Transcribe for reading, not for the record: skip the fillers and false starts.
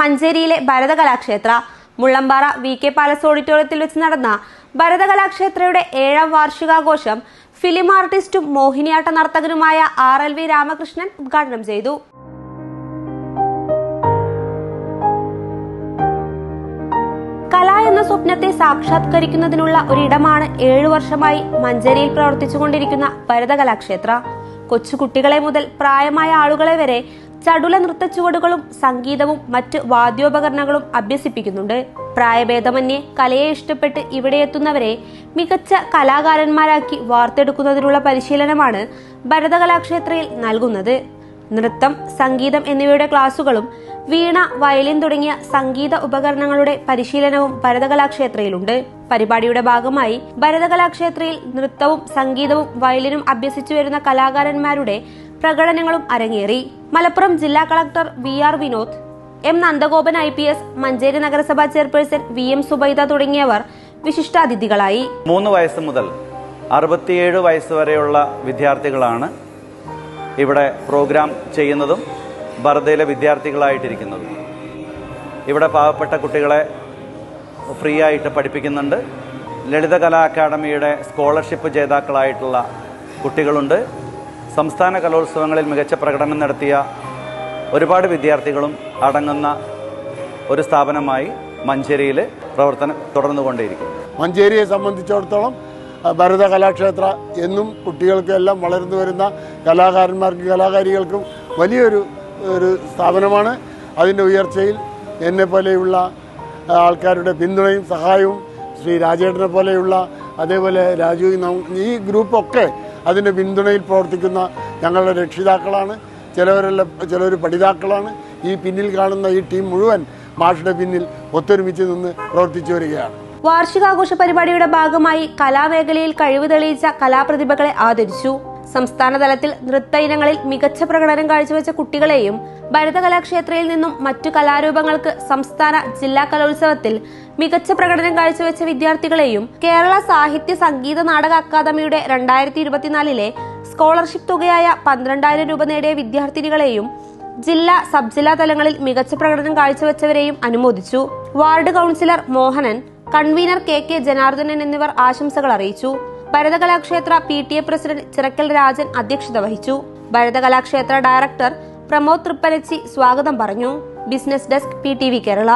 മഞ്ചേരിയിലെ ഭരതകലാക്ഷേത്ര. Mullampara VK palace ഓഡിറ്റോറിയത്തിൽ വെച്ച് നടന്ന ഭരതകലാക്ഷേത്രയുടെ 7ാം വാർഷികാഘോഷം ഫിലിം ആർട്ടിസ്റ്റും മോഹിനിയാട്ട നർത്തകനുമായ RLV രാമകൃഷ്ണൻ ഉദ്ഘാടനം ചെയ്തു. കല എന്ന സ്വപ്നത്തെ സാക്ഷാത്കരിക്കുന്നതിനുള്ള ഒരിടമാണ് 7 വർഷമായി മഞ്ചേരിയിൽ പ്രവർത്തിച്ചുകൊണ്ടിരിക്കുന്ന ഭരതകലാക്ഷേത്ര. കൊച്ചുകുട്ടികളെ മുതൽ പ്രായമായ ആളുകളെ വരെ ചടുല നൃത്തച്ചുവടുകളും സംഗീതവും മറ്റ് വാദ്യോപകരണങ്ങളും അഭ്യസിപ്പിക്കുന്നുണ്ട്. പ്രായഭേദമന്യേ കലയെ ഇഷ്ടപ്പെട്ട് ഇവിടെ എത്തുന്നവരെ മികച്ച കലാകാരന്മാരാക്കി വാർത്തെടുക്കുന്നതിനുള്ള പരിശീലനമാണ് ഭരതകലാക്ഷേത്രയിൽ നൽകുന്നത്. നൃത്തം, സംഗീതം എന്നിവയുടെ ക്ലാസുകളും വീണ, വയലിൻ തുടങ്ങിയ സംഗീത ഉപകരണങ്ങളുടെ പരിശീലനവും ഭരതകലാക്ഷേത്രയിലുണ്ട്. പരിപാടിയുടെ ഭാഗമായി ഭരതകലാക്ഷേത്രയിൽ നൃത്തവും സംഗീതവും വയലിനും അഭ്യസിച്ചു വരുന്ന കലാകാരന്മാരുടെ പ്രകടനങ്ങളും അരങ്ങേറി. മലപ്പുറം ജില്ലാ collector VR Vinod, M Nandagopan IPS, Manjeri നഗരസഭാ ചെയർപേഴ്സൺ VM സുബൈദ തുടങ്ങിയവർ വിശിഷ്ടാതിഥികളായി. 3 വയസ്സ് മുതൽ 67 വയസ്സ് വരെയുള്ള വിദ്യാർത്ഥികളാണ് ഇവിടെ പ്രോഗ്രാം ചെയ്യുന്നതും ഭരതയിലെ വിദ്യാർത്ഥികളായിട്ടിരിക്കുന്നതും. ഇവിടെ പാവപ്പെട്ട കുട്ടികളെ ഫ്രീ ആയിട്ട് പഠിപ്പിക്കുന്നുണ്ട്. ലളിതകലാ അക്കാദമിയുടെ സ്കോളർഷിപ്പ് ജേതാക്കളായിട്ടുള്ള കുട്ടികളുണ്ട്. സംസ്ഥാന കലോത്സവങ്ങളിൽ മികച്ച പ്രകടനം നടത്തിയ ഒരുപാട് വിദ്യാർത്ഥികളും അടങ്ങുന്ന ഒരു സ്ഥാപനമായി മഞ്ചേരിയിൽ പ്രവർത്തനം തുടർന്നുകൊണ്ടേയിരിക്കും. മഞ്ചേരിയെ സംബന്ധിച്ചിടത്തോളം ഭരതകലാക്ഷേത്ര എന്നും കുട്ടികൾക്കെല്ലാം വളർന്നു വരുന്ന കലാകാരന്മാർക്കും കലാകാരികൾക്കും വലിയൊരു സ്ഥാപനമാണ്. അതിൻ്റെ ഉയർച്ചയിൽ എന്നെ പോലെയുള്ള ആൾക്കാരുടെ പിന്തുണയും സഹായവും ശ്രീ രാജേട്ടനെ പോലെയുള്ള, അതേപോലെ രാജു, ഈ ഗ്രൂപ്പൊക്കെ അതിൻ്റെ പിന്തുണയിൽ പ്രവർത്തിക്കുന്ന ഞങ്ങളുടെ രക്ഷിതാക്കളാണ്. ചിലർ പഠിതാക്കളാണ്. ഈ പിന്നിൽ കാണുന്ന ഈ ടീം മുഴുവൻ മാഷുടെ പിന്നിൽ ഒത്തൊരുമിച്ച് നിന്ന് പ്രവർത്തിച്ചു വരികയാണ്. വാർഷികാഘോഷ പരിപാടിയുടെ ഭാഗമായി കലാമേഖലയിൽ കഴിവ് തെളിയിച്ച കലാപ്രതിഭകളെ ആദരിച്ചു. സംസ്ഥാന തലത്തിൽ നൃത്ത ഇനങ്ങളിൽ മികച്ച പ്രകടനം കാഴ്ചവെച്ച കുട്ടികളെയും ഭരതകലാക്ഷേത്രയിൽ നിന്നും മറ്റു കലാരൂപങ്ങൾക്ക് സംസ്ഥാന ജില്ലാ കലോത്സവത്തിൽ മികച്ച പ്രകടനം കാഴ്ചവെച്ച വിദ്യാർത്ഥികളെയും കേരള സാഹിത്യ സംഗീത നാടക അക്കാദമിയുടെ 2024 സ്കോളർഷിപ്പ് തുകയായ 12,000 രൂപ നേടിയ വിദ്യാർത്ഥിനികളെയും ജില്ലാ, സബ് ജില്ലാ തലങ്ങളിൽ മികച്ച പ്രകടനം കാഴ്ചവെച്ചവരെയും അനുമോദിച്ചു. Ward councillor Mohanan, convener KK Janardhanan എന്നിവർ ആശംസകൾ അറിയിച്ചു. ഭരതകലാക്ഷേത്ര PTA പ്രസിഡന്റ് ചിറക്കൽ രാജൻ അധ്യക്ഷത വഹിച്ചു. ഭരതകലാക്ഷേത്ര ഡയറക്ടർ പ്രമോദ് തൃപ്പനച്ചി സ്വാഗതം പറഞ്ഞു. Business desk PTV Kerala.